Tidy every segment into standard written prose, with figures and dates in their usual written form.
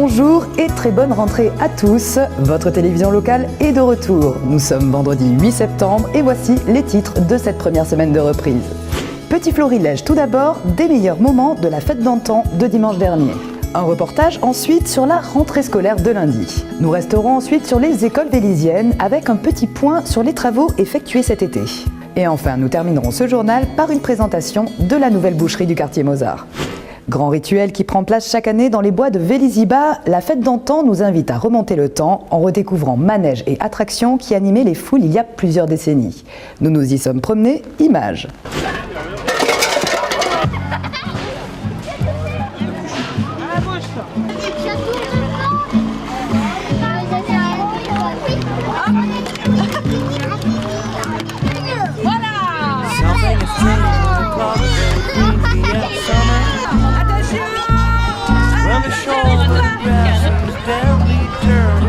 Bonjour et très bonne rentrée à tous. Votre télévision locale est de retour. Nous sommes vendredi 8 septembre et voici les titres de cette première semaine de reprise. Petit florilège tout d'abord des meilleurs moments de la fête d'antan de dimanche dernier. Un reportage ensuite sur la rentrée scolaire de lundi. Nous resterons ensuite sur les écoles vélysiennes avec un petit point sur les travaux effectués cet été. Et enfin, nous terminerons ce journal par une présentation de la nouvelle boucherie du quartier Mozart. Grand rituel qui prend place chaque année dans les bois de Vélizy-Bas, la fête d'antan nous invite à remonter le temps en redécouvrant manèges et attractions qui animaient les foules il y a plusieurs décennies. Nous nous y sommes promenés, images.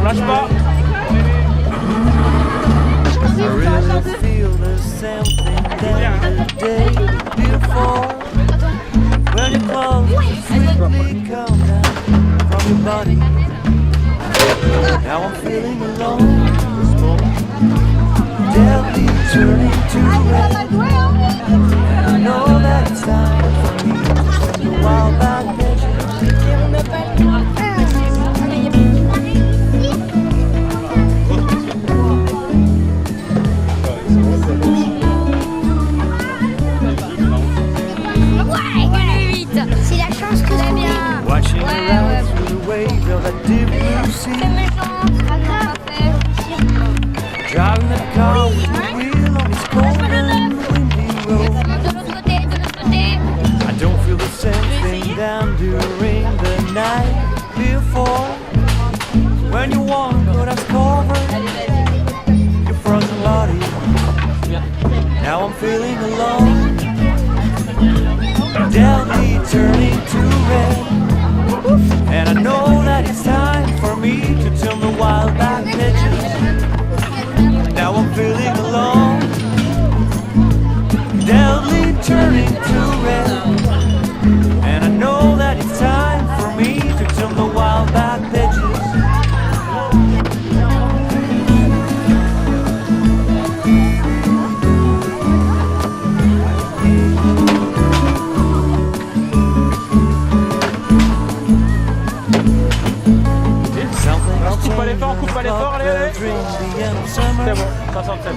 Lâche pas. I really feel there's something down the day before when your clothes swiftly come down from your body. Now I'm feeling alone, deadly turning to red. And I know that it's time for me to send a wild back picture. Driving the car with the wheel on this cold and windy road. I don't feel the same thing down during the night before. When you walk, but I've covered your frozen body. Now I'm feeling alone, deadly turning to red. And I know that it's time for me to turn the wild back pitches. Now I'm feeling alone, deadly turning to red. And I know that it's time for me to turn the wild back pitches. Coupe pas l'effort, allez. C'est bon, 67.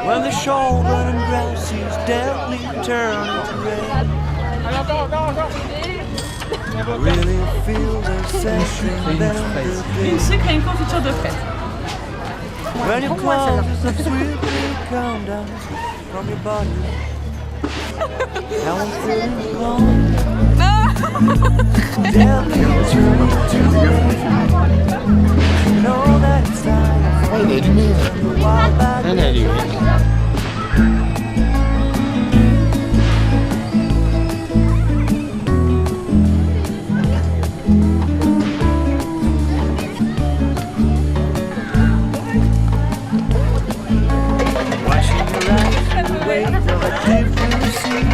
When the shoulder and grass is deadly turning to red. I really feel the session down the Une sucre et une confiture de fraise. when your clothes swiftly come down from your body. Now I'm feeling alone, deadly turning to red. Know that it's time for me to turn the wild back. Washing your eyes in the wave of a deep blue sea.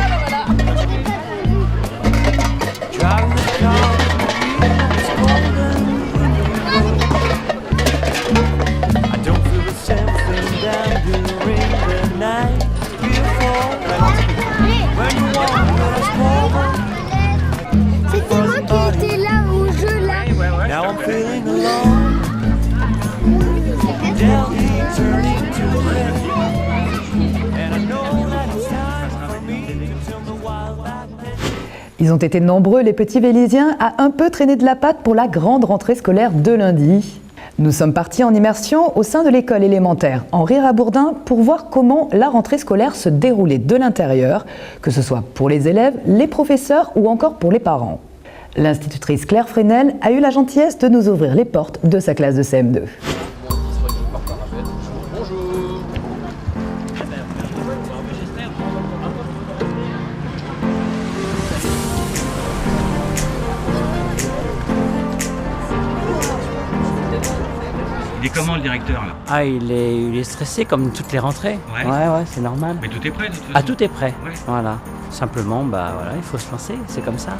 Driving the car with the wheel on this cold and windy road. I don't feel the same thing down during the night before. When you walk with us over. C'était moi qui étais là au jeu là. Now I'm feeling alone, deadly turning to red. And I know that it's time for me to turn the wild back. Ils ont été nombreux, les petits Vélysiens, à un peu traîner de la patte pour la grande rentrée scolaire de lundi. Nous sommes partis en immersion au sein de l'école élémentaire Henri Rabourdin pour voir comment la rentrée scolaire se déroulait de l'intérieur, que ce soit pour les élèves, les professeurs ou encore pour les parents. L'institutrice Claire Fresnel a eu la gentillesse de nous ouvrir les portes de sa classe de CM2. Il est comment le directeur là? Ah, il est stressé comme toutes les rentrées. Ouais. Ouais, c'est normal. Mais tout est prêt de toute façon. Ah, tout est prêt. Ouais. Voilà. Simplement, bah voilà, il faut se lancer, c'est comme ça.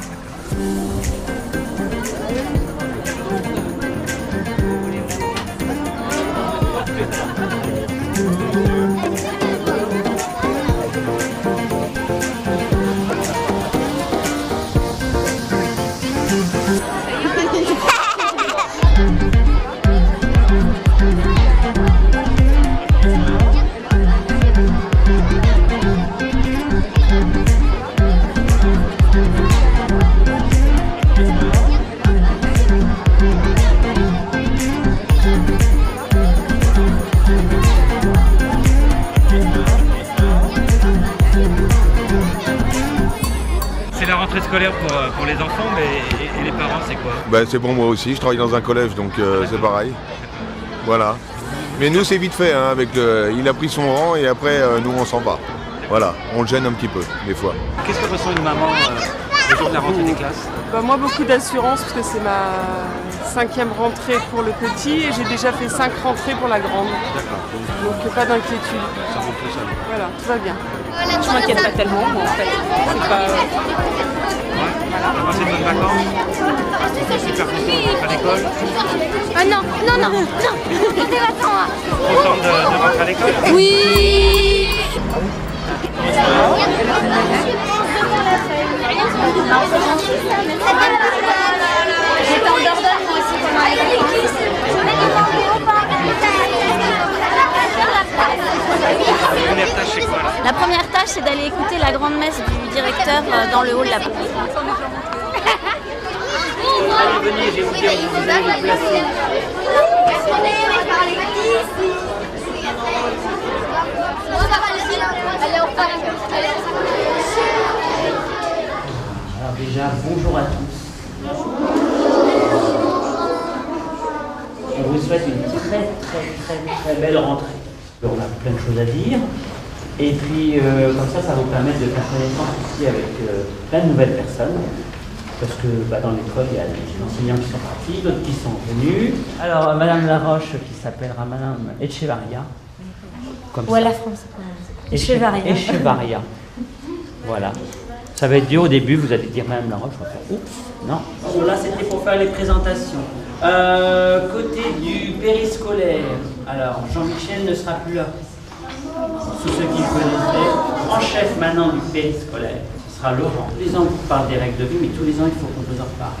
rentrée scolaire pour les enfants, mais et les parents, c'est quoi? Ben, c'est pour moi aussi, je travaille dans un collège, donc c'est pareil. Voilà. Mais nous, c'est vite fait, hein, il a pris son rang et après, nous, on s'en va. Voilà, on le gêne un petit peu, des fois. Qu'est-ce que ressent une maman le jour de la rentrée des classes? Moi, beaucoup d'assurance parce que c'est ma 5e rentrée pour le petit et j'ai déjà fait 5 rentrées pour la grande. D'accord. Donc pas d'inquiétude. Ça rentre tout seul. Voilà, tout va bien. Je m'inquiète pas tellement, moi, en fait. C'est pas... T'as passé de bonnes vacances? Super content à l'école? Ah non. Posez la hein. Contente de rentrer à l'école? Oui. J'étais en Dordogne, moi aussi, pendant les vacances. La première tâche, c'est quoi là? La première tâche, c'est d'aller écouter la grande messe du directeur dans le hall là-bas. Allez, venez, je vais vous dire où vous allez vous placer. Alors déjà, bonjour à tous. On vous souhaite une très belle rentrée. On a plein de choses à dire. Et puis, comme ça va vous permettre de faire connaissance aussi avec plein de nouvelles personnes. Parce que dans l'école, il y a des enseignants qui sont partis, d'autres qui sont venus. Alors, Madame Laroche, qui s'appellera Madame Echevarria. Comme Ou à ça. la France. Echevarria. Echevarria. Voilà. Ça va être dur au début, vous allez dire Madame Laroche, on va faire oups, non. Bon, là, c'était pour faire les présentations. Côté du périscolaire, alors Jean-Michel ne sera plus là. Tous ceux qui le connaissaient, en chef maintenant du périscolaire, ce sera Laurent. Tous les ans, on vous parle des règles de vie, mais tous les ans, il faut qu'on vous en reparle.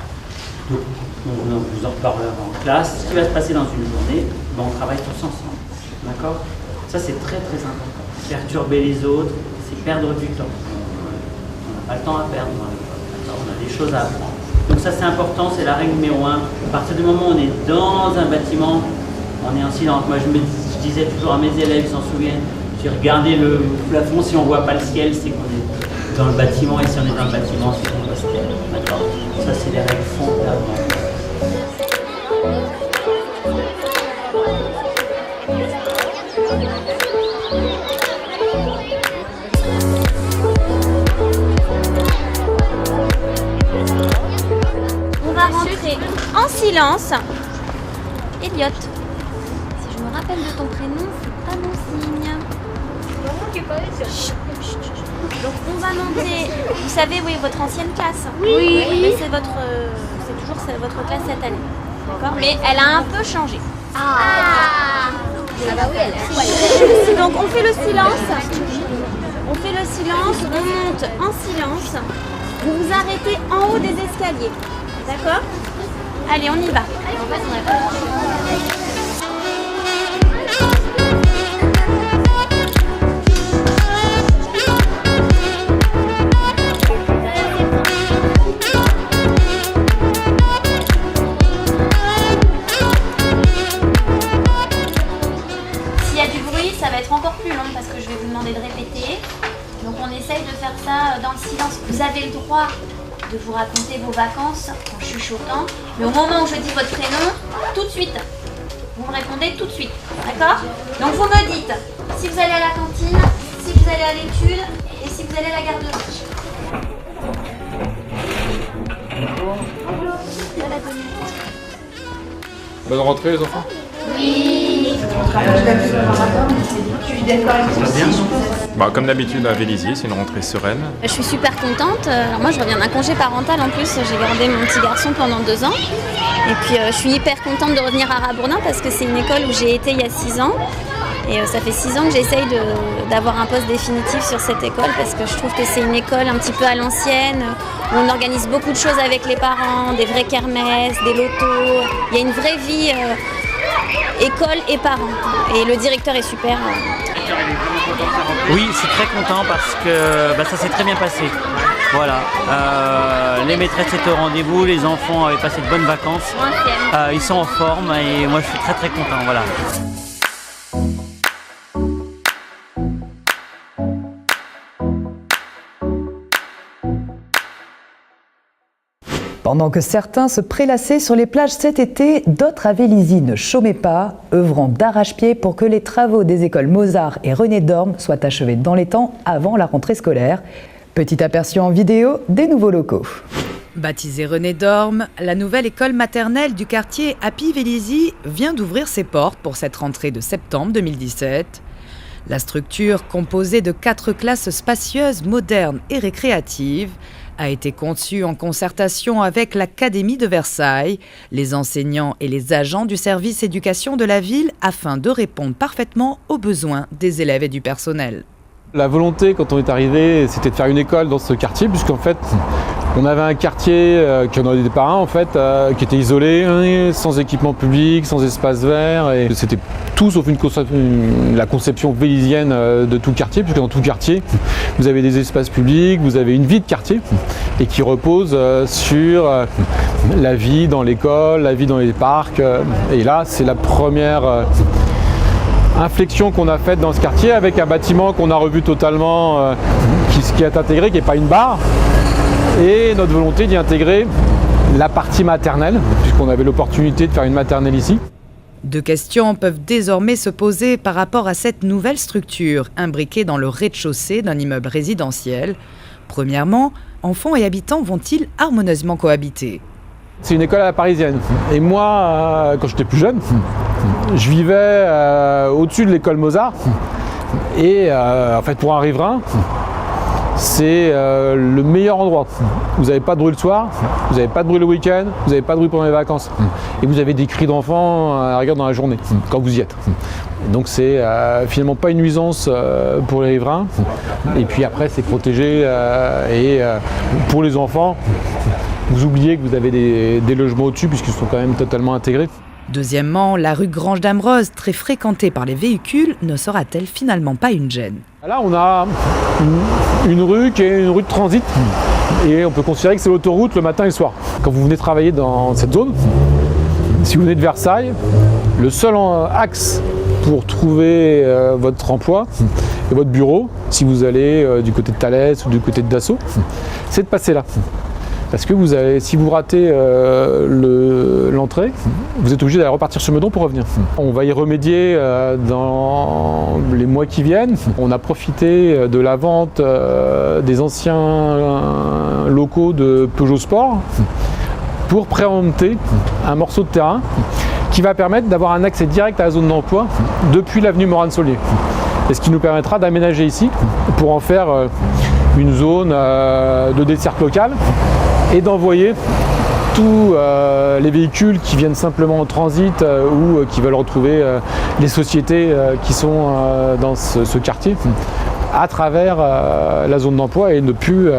Donc, on vous en reparlera en classe. Ce qui va se passer dans une journée, on travaille tous ensemble. D'accord? Ça, c'est très important. Perturber les autres, c'est perdre du temps. On n'a pas le temps à perdre dans l'école. On a des choses à apprendre. Donc ça, c'est important, c'est la règle numéro 1. À partir du moment où on est dans un bâtiment, on est en silence. Moi, je disais toujours à mes élèves, ils s'en souviennent, j'ai regardé le plafond, si on ne voit pas le ciel, c'est qu'on est dans le bâtiment, et si on est dans le bâtiment, c'est qu'on voit le ciel. D'accord? Ça, c'est les règles fondamentales. On va rentrer en silence. Elliot, si je me rappelle de ton prénom, c'est pas bon signe. Chut, chut, chut. Donc on va monter, vous savez, oui, votre ancienne classe. Oui. C'est toujours votre classe cette année. D'accord? Mais elle a un peu changé. Ah bah oui, elle est. Donc on fait le silence. On fait le silence, on monte en silence. Vous vous arrêtez en haut des escaliers. D'accord? Allez, on y va. S'il y a du bruit, ça va être encore plus long parce que je vais vous demander de répéter. Donc on essaye de faire ça dans le silence. Vous avez le droit de vous raconter vos vacances en chuchotant, mais au moment où je dis votre prénom, tout de suite, vous me répondez tout de suite, d'accord? Donc vous me dites si vous allez à la cantine, si vous allez à l'étude et si vous allez à la garderie. Bonne rentrée les enfants. Comme d'habitude à Vélizy, c'est une rentrée sereine. Je suis super contente. Alors moi je reviens d'un congé parental en plus, j'ai gardé mon petit garçon pendant 2 ans. Et puis je suis hyper contente de revenir à Rabourdin parce que c'est une école où j'ai été il y a 6 ans. Et ça fait 6 ans que j'essaye d'avoir un poste définitif sur cette école parce que je trouve que c'est une école un petit peu à l'ancienne, où on organise beaucoup de choses avec les parents, des vraies kermesses, des lotos. Il y a une vraie vie école et parents. Et le directeur est super. Oui, je suis très content parce que ça s'est très bien passé. Voilà. Les maîtresses étaient au rendez-vous, les enfants avaient passé de bonnes vacances. Ils sont en forme et moi je suis très content. Voilà. Pendant que certains se prélassaient sur les plages cet été, d'autres à Vélizy ne chômaient pas, œuvrant d'arrache-pied pour que les travaux des écoles Mozart et René Dorme soient achevés dans les temps avant la rentrée scolaire. Petit aperçu en vidéo des nouveaux locaux. Baptisée René Dorme, la nouvelle école maternelle du quartier Appy-Vélizy vient d'ouvrir ses portes pour cette rentrée de septembre 2017. La structure, composée de 4 classes spacieuses, modernes et récréatives, a été conçue en concertation avec l'Académie de Versailles, les enseignants et les agents du service éducation de la ville afin de répondre parfaitement aux besoins des élèves et du personnel. La volonté, quand on est arrivé, c'était de faire une école dans ce quartier, puisqu'en fait, on avait un quartier qui en avait des parents, en fait, qui était isolé, sans équipement public, sans espace vert, et c'était tout sauf la conception vélizienne de tout le quartier, puisque dans tout le quartier, vous avez des espaces publics, vous avez une vie de quartier, et qui repose sur la vie dans l'école, la vie dans les parcs, et là, c'est la première inflexion qu'on a faite dans ce quartier avec un bâtiment qu'on a revu totalement, qui est intégré, qui n'est pas une barre, et notre volonté d'y intégrer la partie maternelle, puisqu'on avait l'opportunité de faire une maternelle ici. 2 questions peuvent désormais se poser par rapport à cette nouvelle structure, imbriquée dans le rez-de-chaussée d'un immeuble résidentiel. Premièrement, enfants et habitants vont-ils harmonieusement cohabiter ? C'est une école à la parisienne. Et moi, quand j'étais plus jeune, je vivais au-dessus de l'école Mozart. Et en fait, pour un riverain, c'est le meilleur endroit. Vous n'avez pas de bruit le soir, vous n'avez pas de bruit le week-end, vous n'avez pas de bruit pendant les vacances. Et vous avez des cris d'enfants à la rigueur dans la journée, quand vous y êtes. Et donc c'est finalement pas une nuisance pour les riverains. Et puis après, c'est protégé. Et pour les enfants, vous oubliez que vous avez des logements au-dessus puisqu'ils sont quand même totalement intégrés. Deuxièmement, la rue Grange d'Amrose, très fréquentée par les véhicules, ne sera-t-elle finalement pas une gêne ? Là, on a une rue qui est une rue de transit et on peut considérer que c'est l'autoroute le matin et le soir. Quand vous venez travailler dans cette zone, si vous venez de Versailles, le seul axe pour trouver votre emploi et votre bureau, si vous allez du côté de Thalès ou du côté de Dassault, c'est de passer là. Parce que si vous ratez l'entrée, vous êtes obligé d'aller repartir sur Meudon pour revenir. On va y remédier dans les mois qui viennent. On a profité de la vente des anciens locaux de Peugeot Sport pour préempter un morceau de terrain qui va permettre d'avoir un accès direct à la zone d'emploi depuis l'avenue Morane-Saulnier. Et ce qui nous permettra d'aménager ici pour en faire une zone de desserte locale et d'envoyer tous les véhicules qui viennent simplement en transit ou qui veulent retrouver les sociétés qui sont dans ce quartier à travers la zone d'emploi et ne plus...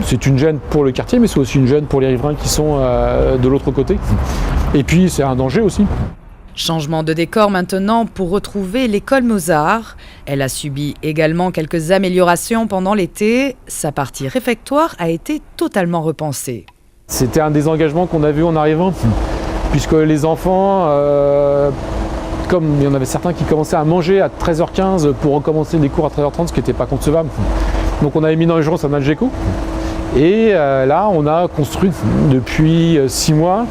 c'est une gêne pour le quartier, mais c'est aussi une gêne pour les riverains qui sont de l'autre côté. Et puis c'est un danger aussi. Changement de décor maintenant pour retrouver l'école Mozart. Elle a subi également quelques améliorations pendant l'été. Sa partie réfectoire a été totalement repensée. C'était un des engagements qu'on a vu en arrivant, puisque les enfants, comme il y en avait certains qui commençaient à manger à 13h15 pour recommencer les cours à 13h30, ce qui n'était pas concevable. Donc on avait mis dans l'urgence un Algeco. Et là, on a construit depuis 6 mois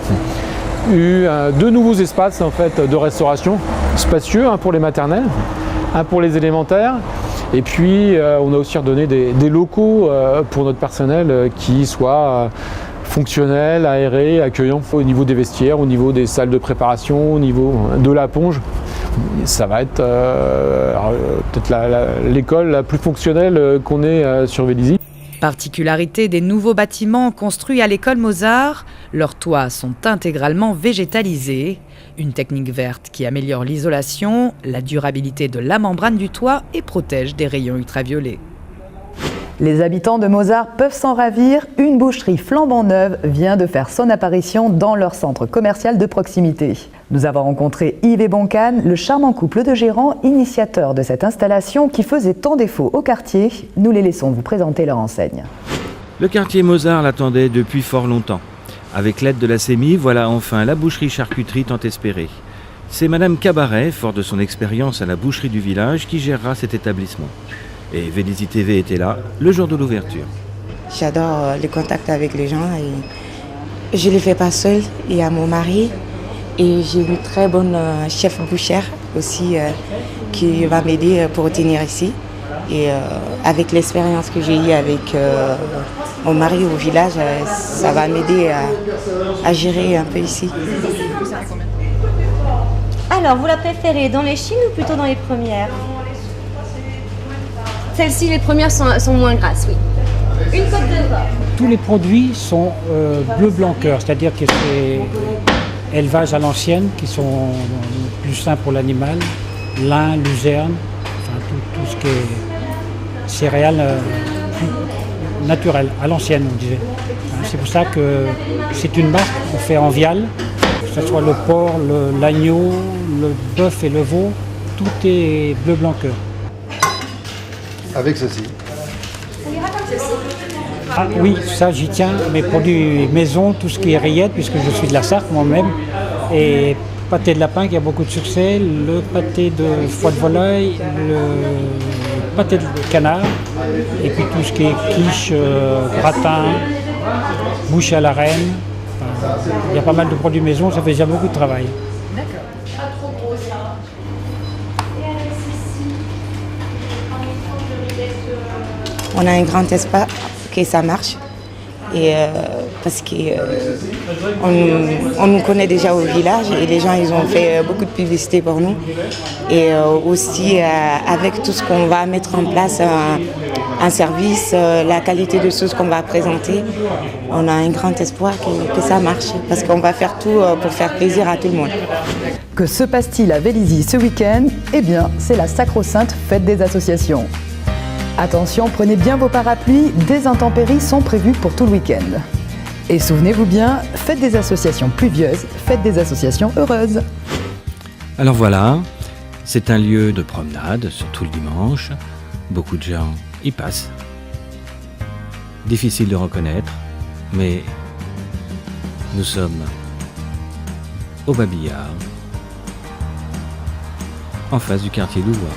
2 nouveaux espaces en fait, de restauration spacieux, un pour les maternelles, un pour les élémentaires. Et puis on a aussi redonné des locaux pour notre personnel qui soient fonctionnels, aérés, accueillants au niveau des vestiaires, au niveau des salles de préparation, au niveau de la ponge. Ça va être peut-être l'école la plus fonctionnelle qu'on ait sur Vélizy. Particularité des nouveaux bâtiments construits à l'école Mozart, leurs toits sont intégralement végétalisés. Une technique verte qui améliore l'isolation, la durabilité de la membrane du toit et protège des rayons ultraviolets. Les habitants de Mozart peuvent s'en ravir, une boucherie flambant neuve vient de faire son apparition dans leur centre commercial de proximité. Nous avons rencontré Yves et Boncane, le charmant couple de gérants, initiateurs de cette installation qui faisait tant défaut au quartier. Nous les laissons vous présenter leur enseigne. Le quartier Mozart l'attendait depuis fort longtemps. Avec l'aide de la CEMI, voilà enfin la boucherie-charcuterie tant espérée. C'est Madame Cabaret, fort de son expérience à la boucherie du village, qui gérera cet établissement. Et Vélizy TV était là, le jour de l'ouverture. J'adore le contact avec les gens Je ne le fais pas seule, il y a mon mari et j'ai une très bonne chef bouchère aussi qui va m'aider pour tenir ici. Et avec l'expérience que j'ai eue avec mon mari au village, ça va m'aider à gérer un peu ici. Alors, vous la préférez dans les chines ou plutôt dans les premières? Celles-ci, les premières sont moins grasses, oui. Une côte de porc. Tous les produits sont bleu blanc cœur, c'est-à-dire que c'est élevage à l'ancienne, qui sont plus sains pour l'animal, lin, luzerne, enfin tout ce qui est céréales naturelles, à l'ancienne on disait. C'est pour ça que c'est une marque qu'on fait en viale, que ce soit le porc, l'agneau, le bœuf et le veau, tout est bleu blanc cœur. Avec ceci. Ah, oui, ça j'y tiens, mes produits maison, tout ce qui est rillettes, puisque je suis de la Sarthe moi-même, et pâté de lapin qui a beaucoup de succès, le pâté de foie de volaille, le pâté de canard, et puis tout ce qui est quiche, gratin, bouche à la reine. Il y a pas mal de produits maison, ça fait déjà beaucoup de travail. On a un grand espace que ça marche et parce qu'on nous connaît déjà au village et les gens ils ont fait beaucoup de publicité pour nous et aussi avec tout ce qu'on va mettre en place, un service, la qualité de choses qu'on va présenter, on a un grand espoir que ça marche parce qu'on va faire tout pour faire plaisir à tout le monde. Que se passe-t-il à Vélizy ce week-end? Eh bien, c'est la sacro-sainte fête des associations. Attention, prenez bien vos parapluies, des intempéries sont prévues pour tout le week-end. Et souvenez-vous bien, faites des associations pluvieuses, faites des associations heureuses. Alors voilà, c'est un lieu de promenade, surtout le dimanche. Beaucoup de gens y passent. Difficile de reconnaître, mais nous sommes au Babillard, en face du quartier Louvois.